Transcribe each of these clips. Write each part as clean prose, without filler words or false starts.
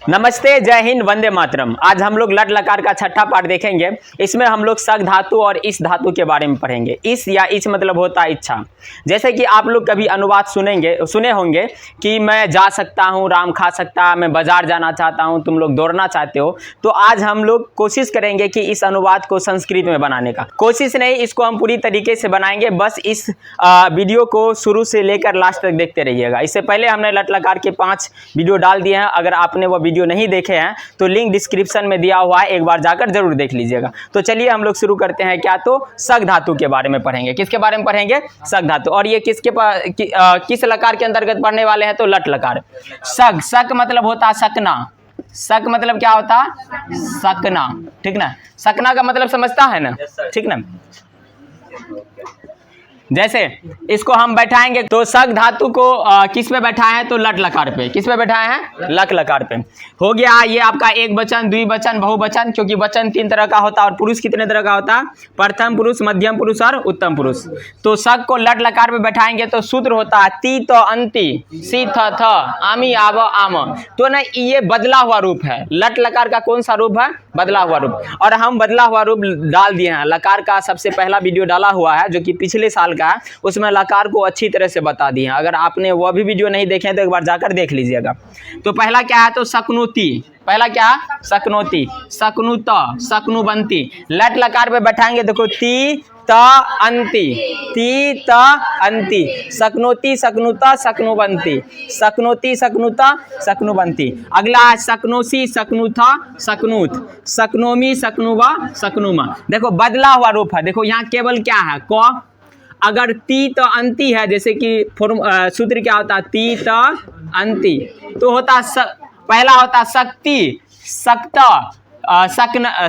नमस्ते, जय हिंद, वंदे मातरम। आज हम लोग लट लकार का छठा पाठ देखेंगे। इसमें हम लोग सग धातु और इस धातु के बारे में पढ़ेंगे। इस या इस मतलब होता है इच्छा। जैसे कि आप लोग कभी अनुवाद सुने होंगे कि मैं जा सकता हूँ, राम खा सकता, मैं बाजार जाना चाहता हूँ, तुम लोग दौड़ना चाहते हो। तो आज हम लोग कोशिश करेंगे कि इस अनुवाद को संस्कृत में बनाने का कोशिश नहीं, इसको हम पूरी तरीके से बनाएंगे। बस इस वीडियो को शुरू से लेकर लास्ट तक देखते रहिएगा। इससे पहले हमने लट लकार के 5 वीडियो डाल दिए हैं। अगर आपने वो वीडियो नहीं देखे हैं तो लिंक डिस्क्रिप्शन में दिया हुआ है, एक बार जाकर जरूर देख लीजिएगा। तो चलिए हम लोग शुरू करते हैं। क्या तो सग धातु के बारे में पढ़ेंगे। किसके बारे में पढ़ेंगे? सग धातु। और ये किस लकार के अंतर्गत पढ़ने वाले हैं? तो लट लकार। सग, सक मतलब होता है सकना। सक मतलब क्या होता है? सकना, ठीक ना। सकना का मतलब समझता है ना, ठीक ना। जैसे इसको हम बैठाएंगे तो सग धातु को किस पे बैठाए हैं? तो लट लकार पे। किस पे बैठाए हैं? लट लकार पे। हो गया ये आपका एक वचन, द्विवचन, बहुवचन। क्योंकि वचन 3 तरह का होता है और पुरुष कितने तरह का होता है? प्रथम पुरुष, मध्यम पुरुष और उत्तम पुरुष। तो सग को लट लकार पे बैठाएंगे तो सूत्र होता है ती तो अंति, सी थ थ, आमी आव आम। तो ना ये बदला हुआ रूप है। लट लकार का कौन सा रूप है? बदला हुआ रूप। और हम बदला हुआ रूप डाल दिए हैं। लकार का सबसे पहला वीडियो डाला हुआ है जो कि पिछले साल का है, उसमें लकार को अच्छी तरह से बता दिए हैं। अगर आपने वह भी वीडियो नहीं देखे तो एक बार जाकर देख लीजिएगा। तो पहला क्या है? तो सकनोती। पहला क्या है? सकनोती। सकनुत, सकनुबंती। लट लकार पे बैठाएंगे, देखो ती त अंति, ती त अंति। सकनोती, सकनुता, सकनुबंती। सकनोती, सकनुता, सकनुबंती। अगला है सकनोसी, सकनुथा, सकनूत। सकनोमी, सकनुवा, सकनुमा। देखो बदला हुआ रूप है। देखो यहाँ केवल क्या है? क। अगर ती तो अंति है, जैसे कि सूत्र क्या होता है? ती तो अंति। तो होता पहला होता शक्ति, सक्त,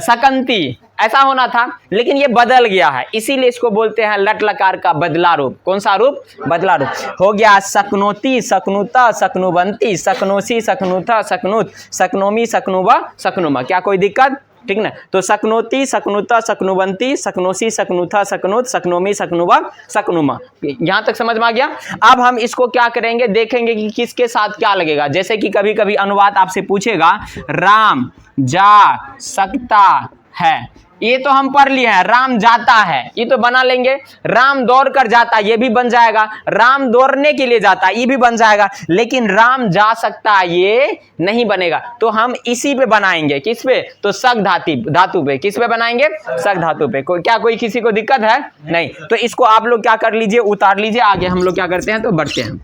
सकंती, ऐसा होना था। लेकिन ये बदल गया है, इसीलिए इसको बोलते हैं लट लकार का बदला रूप। कौन सा रूप? बदला रूप। हो गया सकनोती, सकनुता, सकनुबंती, सकनोसी, सकनुथा, सकनूत, सकनोमी, सकनुवा, सकनुमा। क्या कोई दिक्कत? ठीक ना। तो सकनोती, सकनुता, सकनुबंती, सकनोसी, सकनुथा, सकनूत, सकनोमी, सकनुवा, सकनुमा। यहां तक समझ में आ गया। अब हम इसको क्या करेंगे, देखेंगे कि किसके साथ क्या लगेगा। जैसे कि कभी कभी अनुवाद आपसे पूछेगा राम जा सकता है, ये तो हम पढ़ लिए हैं। राम जाता है, ये तो बना लेंगे। राम दौड़ कर जाता है, ये भी बन जाएगा। राम दौड़ने के लिए जाता है, ये भी बन जाएगा। लेकिन राम जा सकता है, ये नहीं बनेगा। तो हम इसी पे बनाएंगे। किस पे? तो सग धातु पे। किस पे बनाएंगे? सग धातु पे। क्या कोई किसी को दिक्कत है? नहीं। तो इसको आप लोग क्या कर लीजिए, उतार लीजिए। आगे हम लोग क्या करते हैं तो बढ़ते हैं।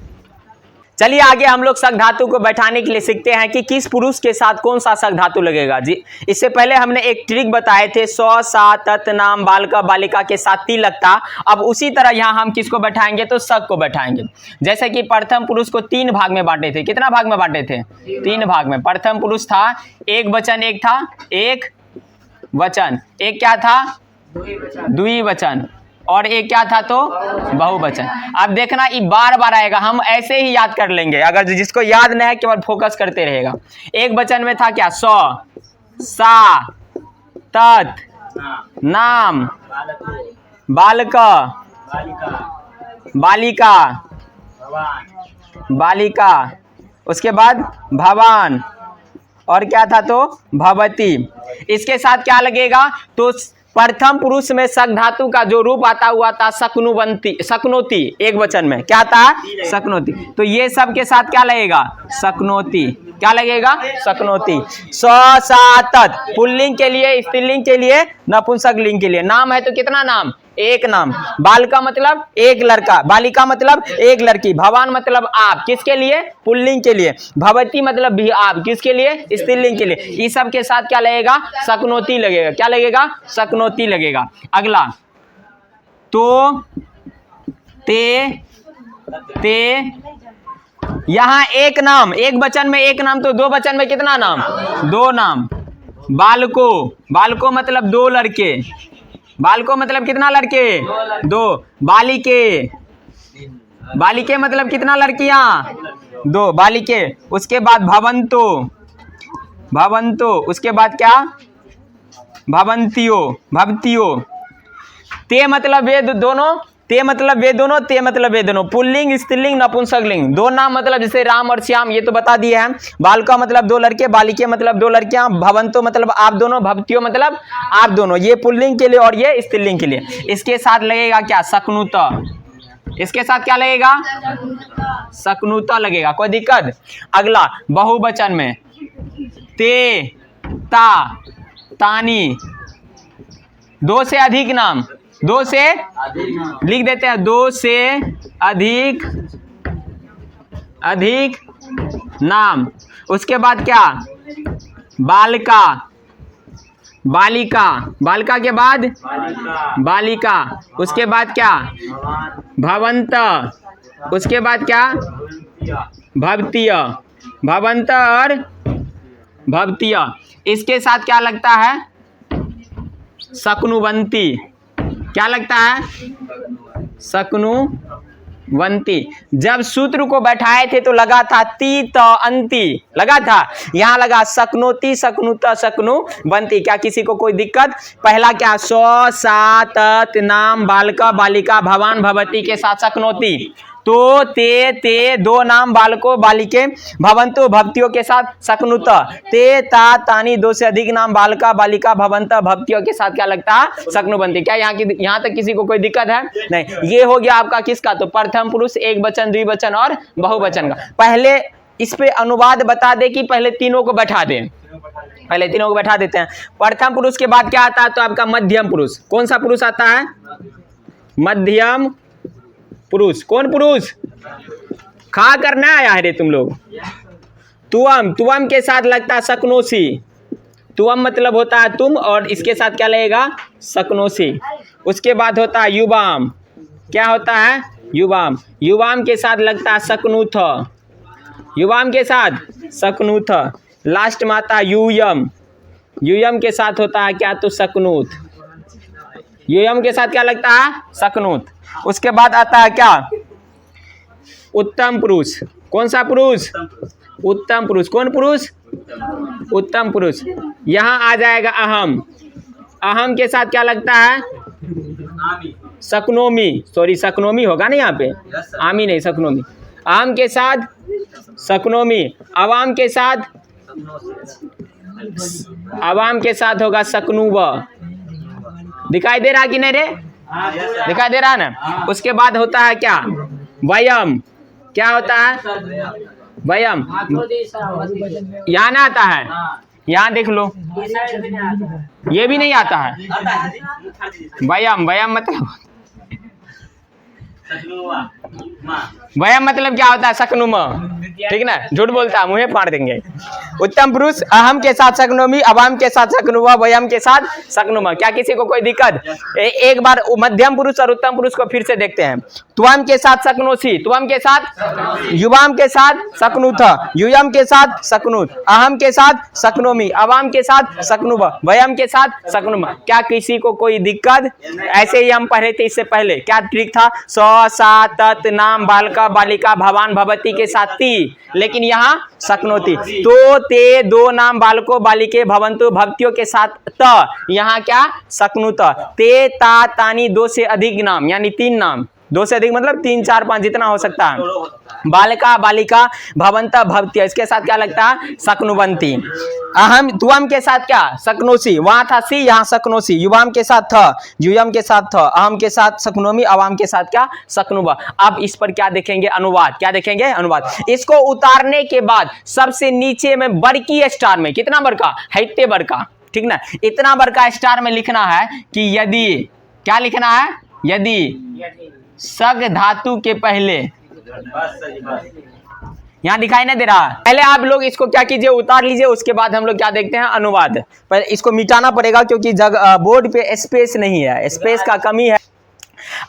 चलिए आगे हम लोग सग धातु को बैठाने के लिए सीखते हैं कि किस पुरुष के साथ कौन सा सग धातु लगेगा। जी, इससे पहले हमने एक ट्रिक बताए थे, स्व, सा, तत्, नाम, बालका, बालिका के साथ ती लगता। अब उसी तरह यहाँ हम किसको बैठाएंगे? तो सग को बैठाएंगे। जैसे कि प्रथम पुरुष को 3 भाग में बांटे थे। कितना भाग में बांटे थे? 3 भाग में। प्रथम पुरुष था, एक वचन, एक था एक वचन, एक क्या था? द्विवचन, और एक क्या था? तो बहुवचन। अब देखना ये बार बार आएगा, हम ऐसे ही याद कर लेंगे। अगर जिसको याद नहीं है केवल फोकस करते रहेगा। एक वचन में था क्या? स्व, सा, तत्, नाम, बालक, बालिका, बालिका, उसके बाद भवान, और क्या था? तो भवती। इसके साथ क्या लगेगा? तो प्रथम पुरुष में सग धातु का जो रूप आता हुआ था सकनुबंती, सकनोती। एक वचन में क्या था? सकनोती। तो ये सब के साथ क्या लगेगा? सकनोती। क्या लगेगा? सकनोती। स्व, सा, तत् पुल्लिंग के लिए, स्त्रीलिंग के लिए, नपुंसक लिंग के लिए। नाम है तो कितना नाम? एक नाम। बालका मतलब एक लड़का, बालिका मतलब एक लड़की, भवान मतलब आप, किसके लिए? पुल्लिंग के लिए। भवती मतलब भी आप, किसके लिए? स्त्रीलिंग के लिए। इस सब के साथ क्या लगेगा? सकनोती लगेगा। क्या लगेगा? सकनोती लगेगा। अगला तो, ते, यहां एक नाम, एक वचन में एक नाम, तो 2 वचन में कितना नाम? 2 नाम। बालको, बालको मतलब 2 लड़के, बालको मतलब कितना लड़के? 2। बालिके, बालिके मतलब कितना लड़कियां? 2 बालिके। उसके बाद भवंतो, भवंतो, उसके बाद क्या? भवंतियो, भवतियो। ते मतलब ये दोनों ते मतलब वे दोनों, ते मतलब वे दोनों, पुल्लिंग स्त्रीलिंग नपुंसकलिंग। दो नाम मतलब जैसे राम और श्याम, ये तो बता दिए हैं। बालका मतलब दो लड़के, बालिके मतलब दो लड़कियां, भवंतो मतलब आप दोनों, भवतियो मतलब आप दोनों। ये पुल्लिंग के लिए और ये स्त्रीलिंग के लिए। इसके साथ लगेगा क्या? सकनुत। इसके साथ क्या लगेगा? सकनुता लगेगा, कोई दिक्कत? अगला बहुवचन में ते, ता, तानी, दो से अधिक नाम, दो से लिख देते हैं, दो से अधिक नाम। उसके बाद क्या? बालिका, बालिका, बालिका के बाद बालिका। उसके बाद क्या? भवंत। उसके बाद क्या? भवतीय, भवंत और भवतीय। इसके साथ क्या लगता है? शक्नुवंती। क्या लगता है? शक्नुवंती। जब सूत्र को बैठाए थे तो लगा था ती त अंति, लगा था। यहां लगा शक्नोति, शक्नुत, शक्नुवंती। क्या किसी को कोई दिक्कत? पहला क्या? सौ, सा, तत्, नाम, बालिका, बालिका, भवान, भवती के साथ शक्नोति। तो ते दो नाम, बालको, बालिके, भवंतो, भवतियों के साथ शक्नुत। ते, ता, तानी, दो से अधिक नाम, बालका, बालिका, भवंत, भवतियों के साथ क्या लगता है? शक्नुवंती। क्या यहाँ तक किसी को कोई दिक्कत है? नहीं। ये हो गया आपका किसका? तो प्रथम पुरुष, एक वचन, द्विवचन और बहुवचन का। पहले इस पे अनुवाद बता दे कि पहले तीनों को बैठा दें। पहले तीनों को बैठा देते हैं। प्रथम पुरुष के बाद क्या आता है? तो आपका मध्यम पुरुष। कौन सा पुरुष आता है? मध्यम पुरुष। कौन पुरुष? खा करना आया है रे तुम लोग। तुअम, तुअम के साथ लगता है शक्नोसी। तुअम मतलब होता है तुम, और इसके साथ क्या लगेगा? शक्नोसी। उसके बाद होता है युवाम। क्या होता है? युवाम। युवाम के साथ लगता है शक्नुथ। युवाम के साथ शक्नुथ। लास्ट में आता है यूयम। यूयम के साथ होता है क्या? तो शक्नुत। यूयम के साथ क्या लगता है? शक्नुत। उसके बाद आता है क्या? उत्तम पुरुष। कौन सा पुरुष? उत्तम पुरुष। कौन पुरुष? उत्तम पुरुष। यहां आ जाएगा अहम। अहम के साथ क्या लगता है? शक्नोमी। सॉरी, शक्नोमी होगा ना यहाँ पे, आमी नहीं, शक्नोमी। अहम के साथ शक्नोमी। अवाम के साथ, अवाम के साथ होगा शक्नुव। दिखाई दे रहा कि नहीं रे? दिखाई दे रहा है ना? उसके बाद होता है क्या? वयम। क्या होता है? वयम। यहाँ ना आता है, यहाँ देख लो, ये भी नहीं आता है। वयम, वयम मतलब, वयम मतलब क्या होता है? शक्नुम। ठीक ना? झूठ बोलता है, मुँह फाड़ देंगे। उत्तम पुरुष अहम के साथ शक्नोमी, अवाम के साथ शक्नुवा, वयम के साथ शक्नुमा। क्या किसी को कोई दिक्कत? एक बार मध्यम पुरुष और उत्तम पुरुष को फिर से देखते हैं। तुअम के साथ शक्नोसी, तुअम के साथ, युवाम के साथ शक्नुथ, युयम के साथ शक्नुत, अहम के साथ शक्नोमी, अवाम के साथ शक्नुवा, वयम के साथ शक्नुमा। क्या किसी को कोई दिक्कत? ऐसे ही हम पढ़े थे इससे पहले। क्या ट्रिक था? सौ, सा, तत्, नाम, बालिका, बालिका, भवान, भवती के साथ ती, लेकिन यहाँ शक्नोती। तो ते दो नाम, बालको, बालिके, भवंतु, भवतियों के साथ त, यहाँ क्या? शक्नुत। ते, ता, तानी, दो से अधिक नाम, यानी तीन नाम। दो से अधिक मतलब 3, 4, 5 जितना हो सकता है। बालिका, बालिका, भवंत, भवतिया, इसके साथ क्या लगता है? शक्नुवंती। अहम, तुअम के साथ क्या? शक्नोसी। वहां था सी, यहाँ शक्नोसी। युवाम के साथ था, युयम के साथ था, अहम के साथ शक्नोमी, अवाम के साथ क्या? शक्नुवा। अब इस पर क्या देखेंगे? अनुवाद। क्या देखेंगे? अनुवाद। इसको उतारने के बाद सबसे नीचे में बड़की स्टार में, कितना बड़का? हैते बड़का, ठीक ना? इतना बड़का स्टार में लिखना है कि यदि, क्या लिखना है? यदि सग धातु के पहले, यहाँ दिखाई नहीं दे रहा। पहले आप लोग इसको क्या कीजिए? उतार लीजिए। उसके बाद हम लोग क्या देखते हैं? अनुवाद। पर इसको मिटाना पड़ेगा क्योंकि बोर्ड पे स्पेस नहीं है, स्पेस का कमी है।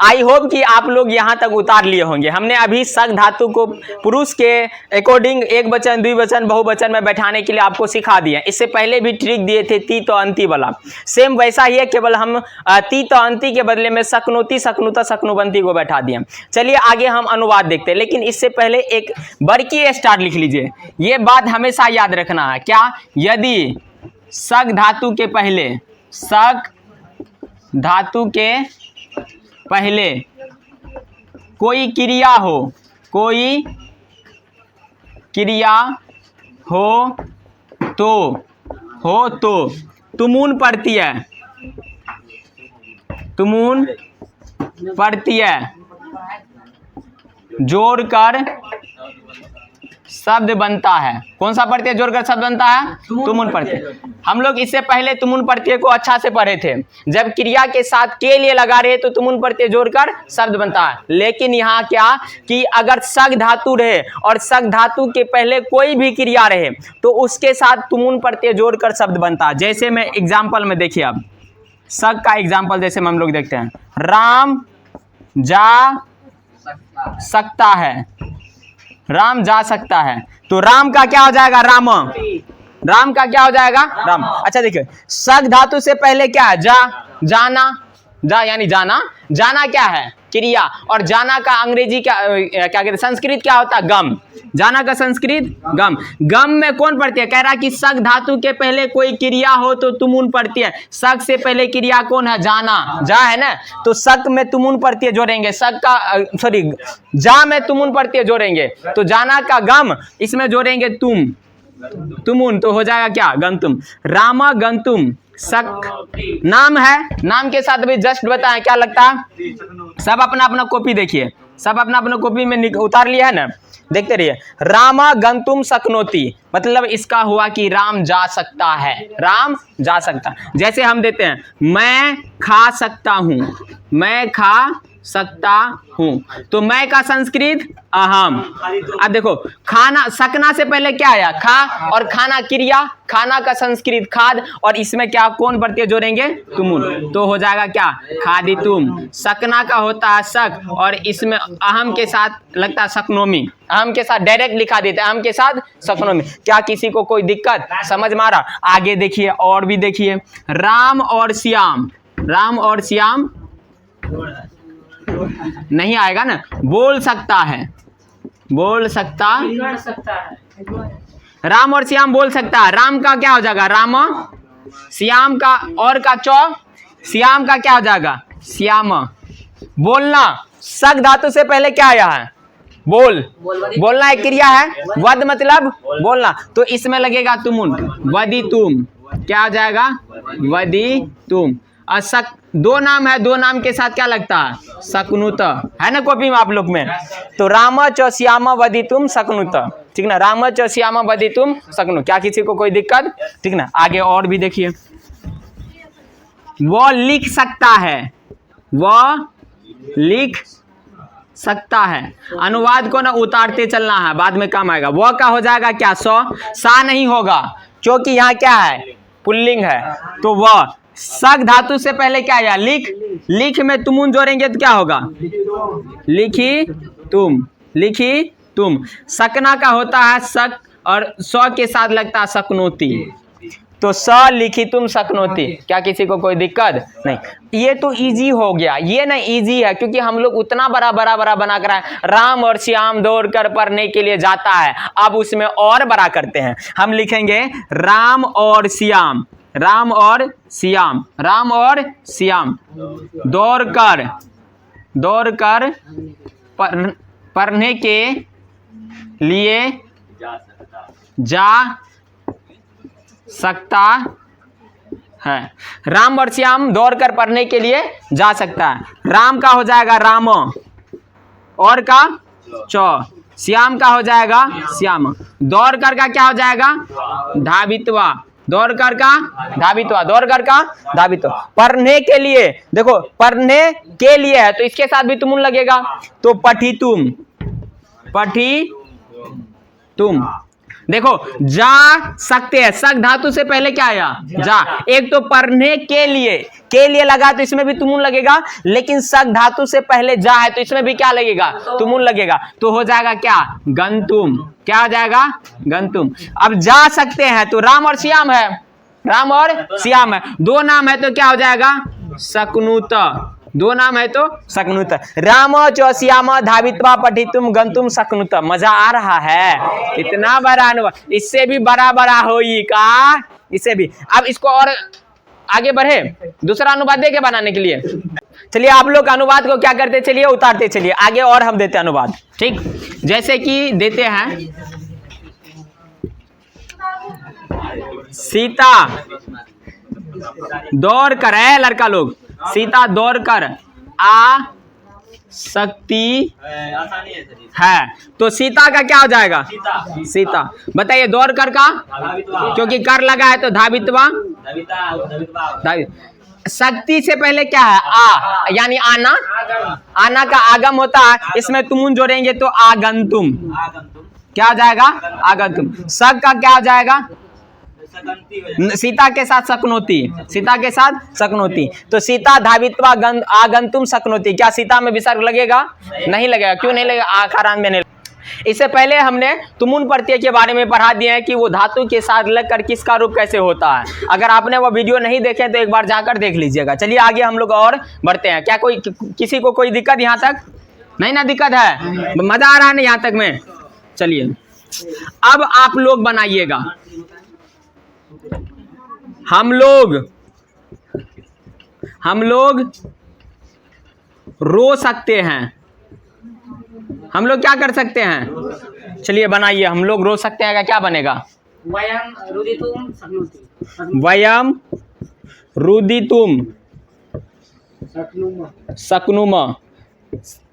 आई होप कि आप लोग यहाँ तक उतार लिए होंगे। हमने अभी सग धातु को पुरुष के अकॉर्डिंग एक वचन, द्विवचन, बहुवचन में बैठाने के लिए आपको सिखा दिया। इससे पहले भी ट्रिक दिए थे ती तो अंति वाला, सेम वैसा ही है, केवल हम ती तो अंति के बदले में शक्नोती, शक्नुता, शक्नुवंती को बैठा दिए। चलिए आगे हम अनुवाद देखते हैं, लेकिन इससे पहले एक बड़की स्टार लिख लीजिए। ये बात हमेशा याद रखना है। क्या? यदि सग धातु के पहले, सग धातु के पहले कोई क्रिया हो, कोई क्रिया हो तो तुमून पड़ती है, तुमून पड़ती है, जोड़कर शब्द बनता है। कौन सा पढ़ते हैं जोड़कर शब्द बनता है? तुमुन पढ़ते। हम लोग इससे पहले तुमुन पढ़ते को अच्छा से पढ़े थे। जब क्रिया के साथ के लिए लगा रहे तो तुमुन पढ़ते जोड़कर शब्द बनता है। लेकिन यहाँ क्या कि अगर सग धातु रहे और सग धातु के पहले कोई भी क्रिया रहे तो उसके साथ तुमुन पढ़ते जोड़कर शब्द बनता है। जैसे मैं एग्जाम्पल में देखिए, अब सग का एग्जाम्पल जैसे में हम लोग देखते हैं, राम जा सकता है, राम जा सकता है, तो राम का क्या हो जाएगा? राम। राम का क्या हो जाएगा? राम। अच्छा देखिए, सग धातु से पहले क्या है? जा, जाना, जा यानी जाना। जाना क्या है? क्रिया। और जाना का अंग्रेजी क्या कहते हैं? संस्कृत क्या होता है? गम। जाना का संस्कृत गम। गम में कौन पढ़ती है? कह रहा कि सग धातु के पहले कोई क्रिया हो तो तुमुन पढ़ती है। सग से पहले क्रिया कौन है? जाना। जा है ना, तो सग में तुमुन पढ़ती है जोड़ेंगे। सग का सॉरी जा में तुमुन पढ़ती है जोड़ेंगे, तो जाना का गम इसमें जोड़ेंगे तुम, तुमुन, तो हो जाएगा क्या? गंतुम। रामा गंतुम। सक नाम है, नाम के साथ अभी जस्ट बताएं क्या लगता है? सब अपना अपना कॉपी देखिए, सब अपना अपना कॉपी में उतार लिया है ना, देखते रहिए। रामा गंतुम शक्नोति, मतलब इसका हुआ कि राम जा सकता है, राम जा सकता। जैसे हम देते हैं मैं खा सकता हूं, मैं खा सकता हूं, तो मैं का संस्कृत अहम। अब देखो खाना, सकना से पहले क्या आया? खा, और खाना क्रिया, खाना का संस्कृत खाद, और इसमें क्या कौन प्रत्यय जोड़ेंगे? तुमुन, तो हो जाएगा क्या? खादितुम। सकना का होता है सक, और इसमें अहम के साथ लगता है सकनोमी, अहम के साथ डायरेक्ट लिखा देते हैं, अहम के साथ सकनोमी। क्या किसी को कोई दिक्कत समझ में आ रहा? आगे देखिए और भी देखिए, राम और श्याम, राम और श्याम नहीं आएगा ना, बोल सकता है, बोल सकता है, राम और श्याम बोल सकता है। राम का क्या हो जाएगा? राम। श्याम का और का चौ, श्याम का क्या हो जाएगा? श्याम। बोलना, सग धातु से पहले क्या आया है? बोल, बोलना एक क्रिया है, वद मतलब बोलना, तो इसमें लगेगा तुमुन, वदी तुम। क्या हो जाएगा? वदी तुम। असक दो नाम है, दो नाम के साथ क्या लगता है? शक्नुत है ना कॉपी में आप लोग में, तो राम च श्याम वदितुम शक्नुत, ठीक ना, राम च श्याम वदितुम शक्नु। क्या किसी को कोई दिक्कत? ठीक ना। आगे और भी देखिए, वो लिख सकता है, वो लिख सकता है। अनुवाद को ना उतारते चलना है, बाद में काम आएगा। वो का हो जाएगा क्या? सौ। सा नहीं होगा क्योंकि यहाँ क्या है? पुल्लिंग है, तो वह। सग धातु से पहले क्या आया? लिख, लिख में तुमुन जोड़ेंगे तो क्या होगा? लिखी तुम, लिखी तुम। सकना का होता है सक, और सौ के साथ लगता है सकनोती, तो स लिखी तुम सकनोती। क्या किसी को कोई दिक्कत नहीं? ये तो इजी हो गया, ये ना इजी है क्योंकि हम लोग उतना बड़ा बड़ा बड़ा बना कर राम और श्याम दौड़ कर पढ़ने के लिए जाता है। अब उसमें और बड़ा करते हैं, हम लिखेंगे राम और श्याम, राम और श्याम, राम और श्याम दौड़कर, दौड़कर पढ़ने के लिए जा सकता है। राम और श्याम दौड़कर पढ़ने के लिए जा सकता है। राम का हो जाएगा राम, और का चौ, श्याम का हो जाएगा श्याम। दौड़कर का क्या हो जाएगा? धावित्वा, दौड़कर का धावित्वा, दौड़कर का धावित्वा। पढ़ने के लिए, देखो पढ़ने के लिए है तो इसके साथ भी तुम लगेगा, तो पढ़ी तुम, पढ़ी तुम। देखो जा सकते हैं, सक धातु से पहले क्या आया? जा। एक तो पढ़ने के लिए लगा तो इसमें भी तुमुन लगेगा, लेकिन सक धातु से पहले जा है तो इसमें भी क्या लगेगा? तुमुन लगेगा, तो हो जाएगा क्या? गंतुम। क्या हो जाएगा? गंतुम। अब जा सकते हैं तो राम और श्याम है, राम और श्याम है, दो नाम है तो क्या हो जाएगा? शक्नुत, दो नाम है तो शक्नुत। राम च श्याम धावित्वा पठितुम गंतुम शक्नुत। मजा आ रहा है? इतना बड़ा अनुभव, इससे भी बड़ा बड़ा होई का, इससे भी। अब इसको और आगे बढ़े, दूसरा अनुवाद देखे बनाने के लिए। चलिए आप लोग अनुवाद को क्या करते चलिए उतारते चलिए आगे और हम देते अनुवाद। ठीक, जैसे कि देते हैं सीता दौड़ कर है लड़का लोग, सीता दौड़ कर आ सकती है, तो सीता का क्या हो जाएगा? सीता। बताइए दौड़ कर का, क्योंकि कर लगा है तो धावित्वा, शक्ति से पहले क्या है? आ, यानी आना, आना का आगम होता है, इसमें तुमुन जोड़ेंगे तो आगंतुम, क्या हो जाएगा? आगंतुम। सक का क्या हो जाएगा? सीता के साथ सकनोती, सीता के साथ सकनोती, तो सीता धावित्वा आगंतुम सकनोती। क्या सीता में विसर्ग लगेगा? नहीं लगेगा। क्यों नहीं लगेगा? आकारांत में नहीं। इससे पहले हमने तुमुन प्रत्यय के बारे में पढ़ा दिया है कि वो धातु के साथ लगकर किसका रूप कैसे होता है। अगर आपने वो वीडियो नहीं देखे तो एक बार जाकर देख लीजिएगा। चलिए आगे हम लोग और बढ़ते हैं। क्या कोई किसी को कोई दिक्कत यहाँ तक? नहीं ना दिक्कत है? मजा आ रहा है ना यहाँ तक में? चलिए अब आप लोग बनाइएगा। हम लोग रो सकते हैं। हम लोग क्या कर सकते हैं? चलिए बनाइए। हम लोग रो सकते हैं का क्या बनेगा? वयम रुदितुम शक्नोति। वयम रुदितुम शक्नुम।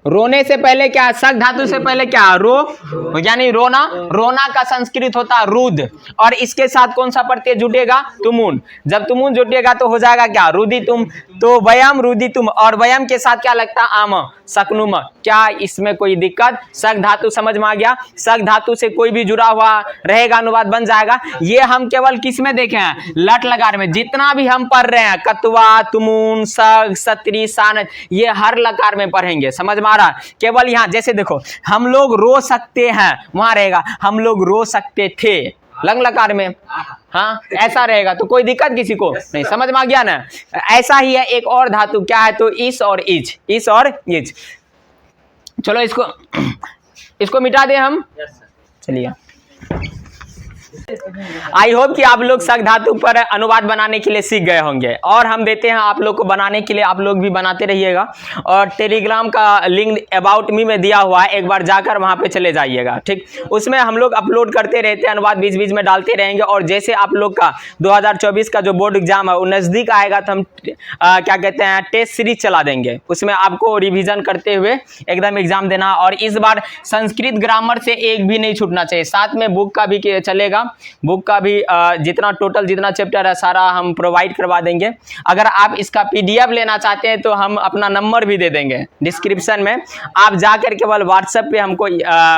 रोने से पहले क्या? सक धातु से पहले क्या? रो, यानी रोना। रोना का संस्कृत होता है रुद, और इसके साथ कौन सा प्रत्यय जुटेगा? तुमुन। जब तुमुन जुटेगा तो हो जाएगा क्या? रुदितुम। तो वयम रुदितुम, और वयम के साथ क्या लगता है? आम, सकनुम। क्या इसमें कोई दिक्कत? सक धातु समझ में आ गया? सक धातु से कोई भी जुड़ा हुआ रहेगा अनुवाद बन जाएगा। ये हम केवल किस में देखे हैं? लट लकार में। जितना भी हम पढ़ रहे हैं कतवा, तुमुन, सग, सत्री, सान, ये हर लकार में पढ़ेंगे। समझ में आ रहा? केवल यहाँ जैसे देखो, हम लोग रो सकते हैं, वहां रहेगा हम लोग रो सकते थे लंग लकार में। हाँ ऐसा रहेगा तो कोई दिक्कत किसी को नहीं। समझ में आ गया ना? ऐसा ही है एक और धातु, क्या है? तो इस और इज, इस और इज। चलो इसको मिटा दें हम। चलिए आई होप कि आप लोग सक धातु पर अनुवाद बनाने के लिए सीख गए होंगे, और हम देते हैं आप लोग को बनाने के लिए। आप लोग भी बनाते रहिएगा, और टेलीग्राम का लिंक अबाउट मी में दिया हुआ है, एक बार जाकर वहां पे चले जाइएगा। ठीक, उसमें हम लोग अपलोड करते रहते हैं, अनुवाद बीच बीच में डालते रहेंगे। और जैसे आप लोग का 2024 का जो बोर्ड एग्जाम है वो नज़दीक आएगा तो हम क्या कहते हैं टेस्ट सीरीज चला देंगे। उसमें आपको रिविजन करते हुए एकदम एग्जाम देना। और इस बार संस्कृत ग्रामर से एक भी नहीं छूटना चाहिए, साथ में बुक का भी चलेगा। बुक का भी जितना टोटल जितना चैप्टर है सारा हम प्रोवाइड करवा देंगे। अगर आप इसका पीडीएफ लेना चाहते हैं तो हम अपना नंबर भी दे देंगे डिस्क्रिप्शन में, आप जाकर केवल व्हाट्सएप पे हमको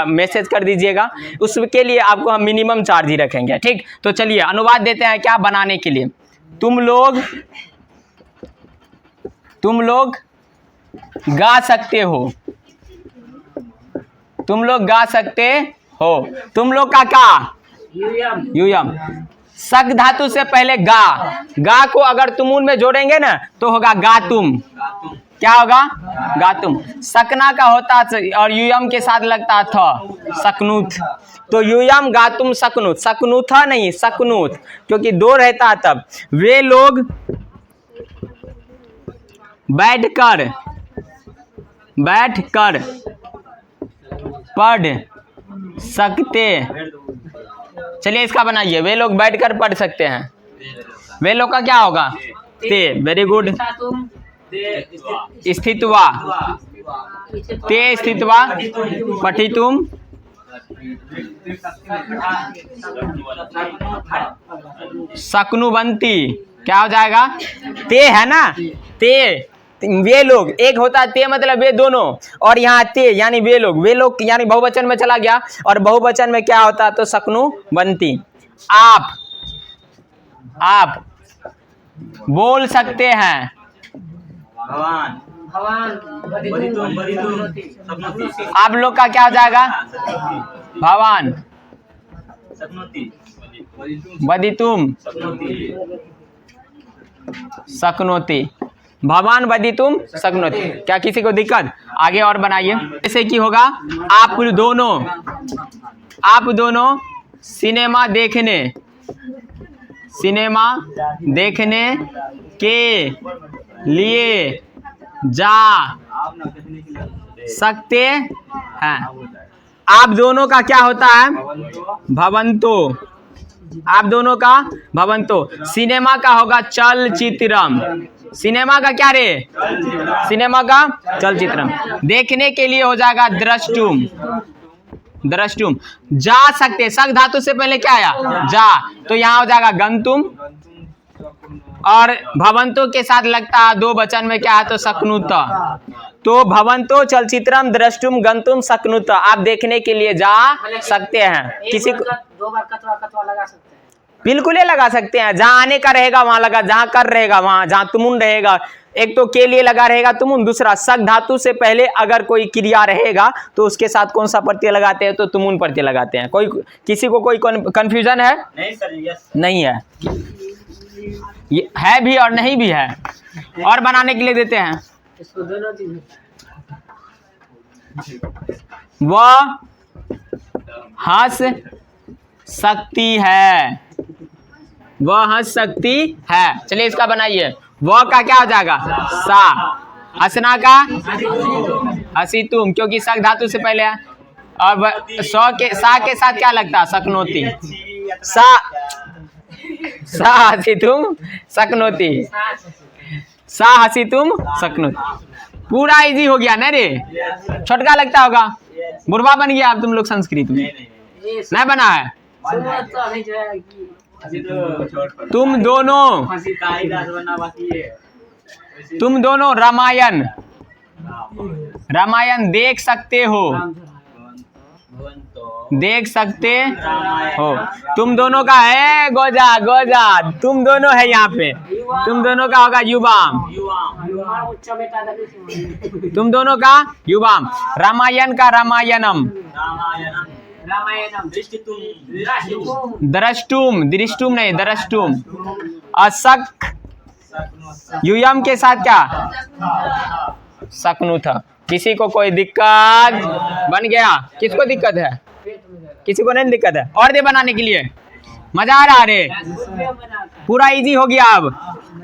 मैसेज कर दीजिएगा। उसके लिए आपको हम मिनिमम चार्ज ही रखेंगे। ठीक, तो चलिए अनुवाद देते हैं क्या बनाने के लिए। तुम लोग गा सकते हो, तुम लोग गा सकते हो। तुम लोग का क्या? यूयम। सक धातु से पहले गा, गा को अगर तुमुन में जोड़ेंगे ना तो होगा गातुम। क्या होगा? गातुम। सकना का होता और यूयम के साथ लगता था सकनूथ, तो यूयम गातुम सकनूथ। सकनूथा नहीं सकनूथ, क्योंकि दो रहता तब। वे लोग बैठकर पढ़ सकते। चलिए इसका बनाइए। वे लोग बैठकर पढ़ सकते हैं। वे लोग का क्या होगा? ते। Very good. स्थित्वा, ते स्थित्वा पठितुम शक्नुवन्ति। क्या हो जाएगा? ते है ना, ते। वे लोग एक होता है ते मतलब वे दोनों, और यहाँ ते यानी वे लोग यानी बहुवचन में चला गया, और बहुवचन में क्या होता है? तो शक्नुवन्ति। आप बोल सकते हैं। आप लोग का क्या हो जाएगा? भवान वदितुम शक्नोति। भवान वदितुम शक्नोति। क्या किसी को दिक्कत? आगे और बनाइए। जैसे कि होगा आप दोनों सिनेमा देखने के लिए जा सकते हैं। आप दोनों का क्या होता है? भवंतो। आप दोनों का भवंतो। सिनेमा का होगा चलचित्रम। सिनेमा का क्या रे? सिनेमा का चलचित्रम। देखने के लिए हो जाएगा द्रष्टुम। द्रष्टुम। जा सकते, सक धातु से पहले क्या आया? जा, तो यहाँ हो जाएगा गंतुम। और भवंतो के साथ लगता है दो वचन में क्या है? तो शक्नुत। तो भवंतो चलचित्रम द्रष्टुम गंतुम शक्नुत। आप देखने के लिए जा सकते हैं। किसी को 2 बार कतवा कतवा लगा सकते हैं। बिल्कुल ही लगा सकते हैं। जहाँ आने का रहेगा वहां लगा, जहाँ कर रहेगा वहां, जहाँ तुमुन रहेगा, एक तो के लिए लगा रहेगा तुमुन, दूसरा सक धातु से पहले अगर कोई क्रिया रहेगा तो उसके साथ कौन सा प्रत्यय लगाते हैं? तो तुमुन प्रत्यय लगाते हैं। कोई किसी को कोई कंफ्यूजन है? नहीं सर, यस नहीं है। ये है भी और नहीं भी है। और बनाने के लिए देते हैं। इसको दोनों चीज वह हंस सकती है। वह हंस सकती है। चलिए इसका बनाइए। वह का क्या हो जाएगा? सा। हंसना का हंसी तुम, क्योंकि सक धातु से पहले है। अब सौ के सा के साथ क्या लगता है? सकनोती। सा हंसी तुम सकनोती। सा हंसी तुम सकनोती। पूरा इजी हो गया ना रे? छोटका लगता होगा। बुढ़वा बन गया अब तुम लोग संस्कृत में। नहीं बना है? तुम दोनों रामायण देख सकते हो। देख सकते हो। तुम दोनों का है गोजा। तुम दोनों है यहाँ पे। तुम दोनों का होगा युवाम। तुम दोनों का युवाम। रामायण का रामायणम। द्रष्टुम। दृष्टुम नहीं, द्रष्टुम। असक युयम के साथ क्या? सकनुथ। किसी को कोई दिक्कत? बन गया। किसको दिक्कत है? किसी को नहीं दिक्कत है? और दे बनाने के लिए मजा आ रहा रे? पूरा इजी हो गया।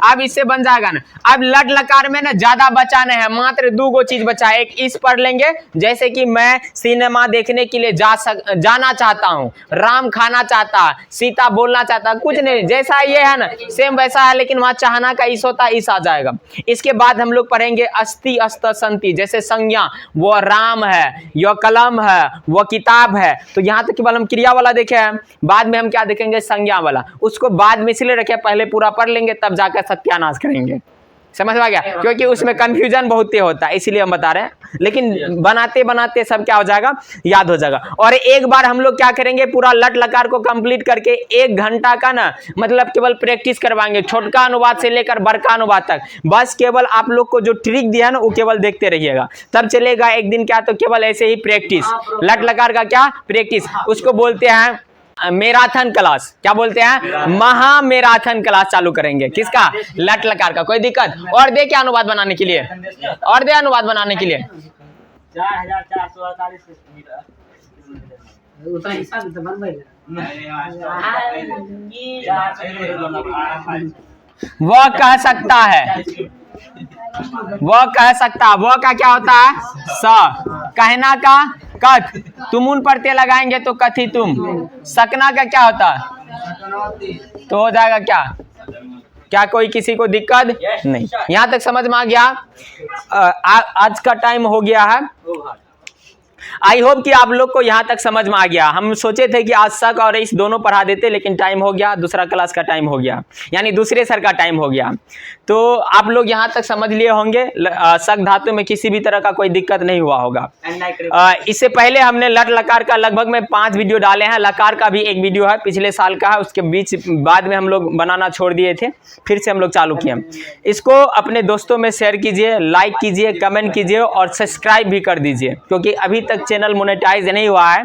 अब इससे बन जाएगा ना। अब लट लकार में ना ज्यादा बचाना है, मात्र 2 चीज बचा है। एक इस पढ़ लेंगे, जैसे कि मैं सिनेमा देखने के लिए जाना चाहता हूँ, राम खाना चाहता, सीता बोलना चाहता, कुछ नहीं, जैसा ये है ना सेम वैसा है, लेकिन वहां चाहना का इस होता, इस आ जाएगा। इसके बाद हम लोग पढ़ेंगे अस्ति अस्त संति, जैसे संज्ञा, वो राम है, यह कलम है, वह किताब है। तो यहाँ तक केवल हम क्रिया वाला देखे हैं, बाद में हम क्या देखेंगे? संज्ञा वाला। उसको बाद में इसलिए रखे, पहले पूरा पढ़ लेंगे तब जाकर सत्यानाश करेंगे। समझ में आ गया? क्योंकि उसमें कंफ्यूजन बहुत होता है, इसीलिए हम बता रहे हैं। लेकिन बनाते बनाते सब क्या हो जाएगा? याद हो जाएगा। और एक बार हम लोग क्या करेंगे? पूरा लट लकार को कंप्लीट करके 1 घंटा का ना मतलब केवल प्रैक्टिस करवाएंगे, छोटका अनुवाद से लेकर बड़का अनुवाद तक। बस केवल आप लोग को जो ट्रिक दिया है ना वो केवल देखते रहिएगा, तब चलेगा। एक दिन क्या, तो केवल ऐसे ही प्रैक्टिस, लट लकार का क्या प्रैक्टिस, उसको बोलते हैं मैराथन क्लास। क्या बोलते हैं? महा मैराथन क्लास चालू करेंगे। किसका? लट लकार का। कोई दिक्कत? और दे क्या अनुवाद बनाने के लिए? और दे अनुवाद बनाने के लिए 4448 उतना हिसाब तो बन गया। वह कह सकता है। वह कह सकता, वह का क्या होता है? स। कहना का कथ, तुम उन प्रत्यय लगाएंगे तो कथी तुम। सकना का क्या होता है? तो हो जाएगा क्या? क्या कोई किसी को दिक्कत नहीं? यहाँ तक समझ में आ गया? आज का टाइम हो गया है। आई होप कि आप लोग को यहाँ तक समझ में आ गया। हम सोचे थे कि आज सक और इस दोनों पढ़ा देते, लेकिन टाइम हो गया, दूसरा क्लास का टाइम हो गया, यानी दूसरे सर का टाइम हो गया। तो आप लोग यहाँ तक समझ लिए होंगे, सक धातु में किसी भी तरह का कोई दिक्कत नहीं हुआ होगा। इससे पहले हमने लट लकार का लगभग में 5 वीडियो डाले हैं, लकार का भी एक वीडियो है, पिछले साल का है, उसके बीच बाद में हम लोग बनाना छोड़ दिए थे, फिर से हम लोग चालू किए। इसको अपने दोस्तों में शेयर कीजिए, लाइक कीजिए, कमेंट कीजिए और सब्सक्राइब भी कर दीजिए, क्योंकि अभी तक चैनल मोनेटाइज नहीं हुआ है।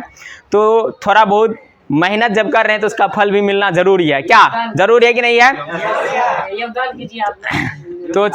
तो थोड़ा बहुत मेहनत जब कर रहे हैं तो उसका फल भी मिलना जरूरी है। क्या जरूरी है कि नहीं है? योगदान कीजिए आप। तो